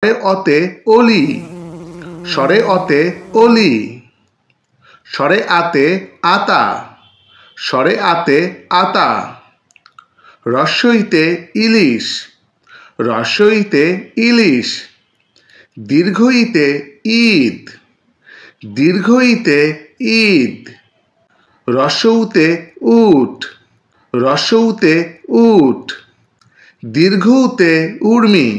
অতে অলি, স্বরে অতে অলি। স্বরে আতে আতা, স্বরে আতে আতা। রস্বইতে ইলিশ, রস্বইতে ইলিশ। দীর্ঘইতে ঈদ, দীর্ঘইতে ঈদ। রস্বউতে উট, রস্বউতে উট। দীর্ঘউতে উর্মি,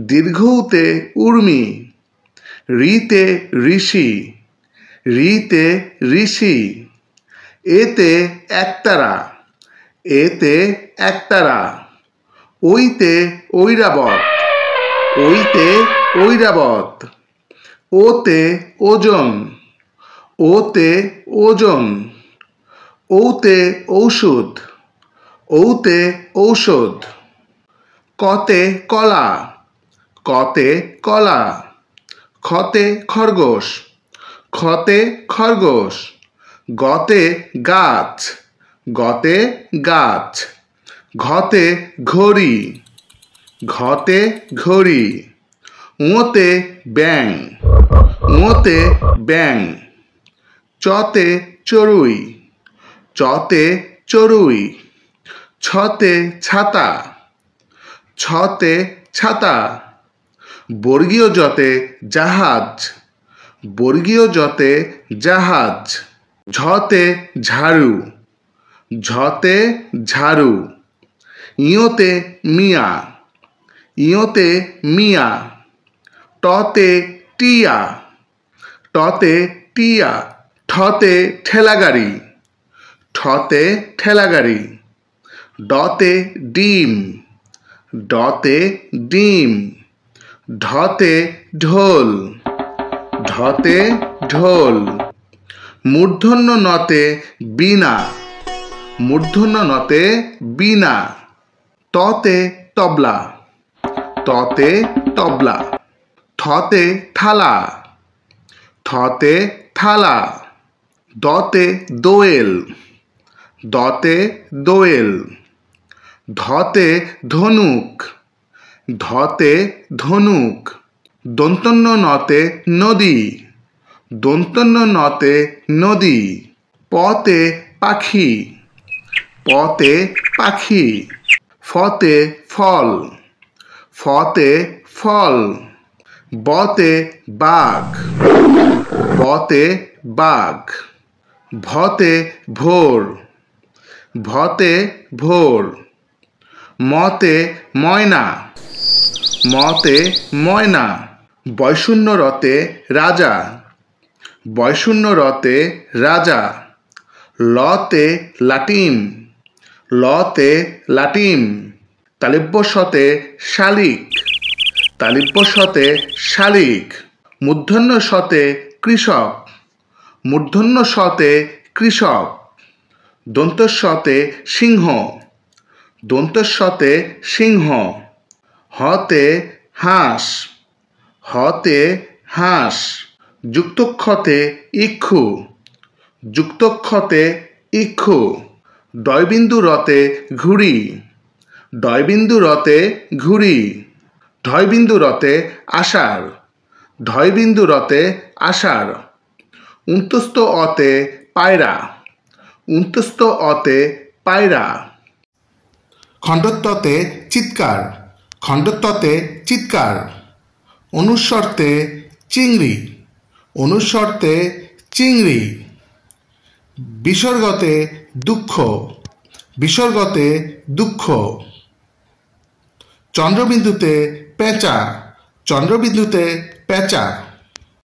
দীর্ঘউতে উর্মি। ঋতে ঋষি, ঋতে ঋষি। এতে একতারা, এতে একতারা। ওইতে ঐরাবত, ওইতে ঐরাবত। ওতে ওজন, ওতে ওজন। ওতে ঔষধ, ওতে ঔষধ। কতে কলা, কতে কলা। খতে খরগোশ, খতে খরগোশ। গতে গাছ, গতে গাছ। ঘতে ঘড়ি, ঘতে ঘড়ি। ওতে ব্যাং, ওতে ব্যাং। চতে চড়ুই, চতে চড়ুই। ছতে ছাতা, ছতে ছাতা। বর্গীয় জতে জাহাজ, বর্গীয় জতে জাহাজ। ঝতে ঝাড়ু, ঝতে ঝাড়ু। ইয়তে মিয়া, ইয়তে মিয়া। টতে টিয়া, টতে টিয়া। ঠতে ঠেলাগাড়ি, ঠতে ঠেলাগাড়ি। ডতে ডিম, ডতে ডিম। ঢতে ঢোল, ঢতে ঢোল। মূর্ধন্য নতে বীণা, মূর্ধন্য নতে বীণা। ততে তবলা, ততে তবলা। থতে থালা, থতে থালা। দতে দোয়েল, দতে দোয়েল। ধতে ধনুক, ধতে ধনুক। দন্তন্য নতে নদী, দন্তন্য নতে নদী। পতে পাখি, পতে পাখি। ফতে ফল, ফতে ফল। বতে বাঘ, বতে বাঘ। ভতে ভোর, ভতে ভোর। মতে ময়না, মতে ময়না। বয়শূন্য রতে রাজা, বয়শূন্য রতে রাজা। লতে লাটিম, লতে লাটিম। তালিব্য শতে শালিক, তালিব্য শতে শালিক। মূর্ধন্য শতে কৃষক, মূর্ধন্য শতে কৃষক। দন্তস্বতে সিংহ, দন্তস্বতে সিংহ। হতে হাঁস, হতে হাঁস। যুক্তক্ষতে ইক্ষু, যুক্তক্ষতে ইক্ষু। ডয়বিন্দু রতে ঘুড়ি, ডয়বিন্দু রতে ঘুড়ি। ঢয়বিন্দু রতে আষাঢ়, ঢয়বিন্দু রতে আষাঢ়। উন্তস্ত অতে পায়রা, উন্তস্ত অতে পায়রা। খণ্ডত্বতে চিৎকার, খণ্ডত্বতে চিৎকার। অনুস্বরতে চিংড়ি, অনুস্বরতে চিংড়ি। বিসর্গতে দুঃখ, বিসর্গতে দুঃখ। চন্দ্রবিন্দুতে পেঁচা, চন্দ্রবিন্দুতে পেঁচা।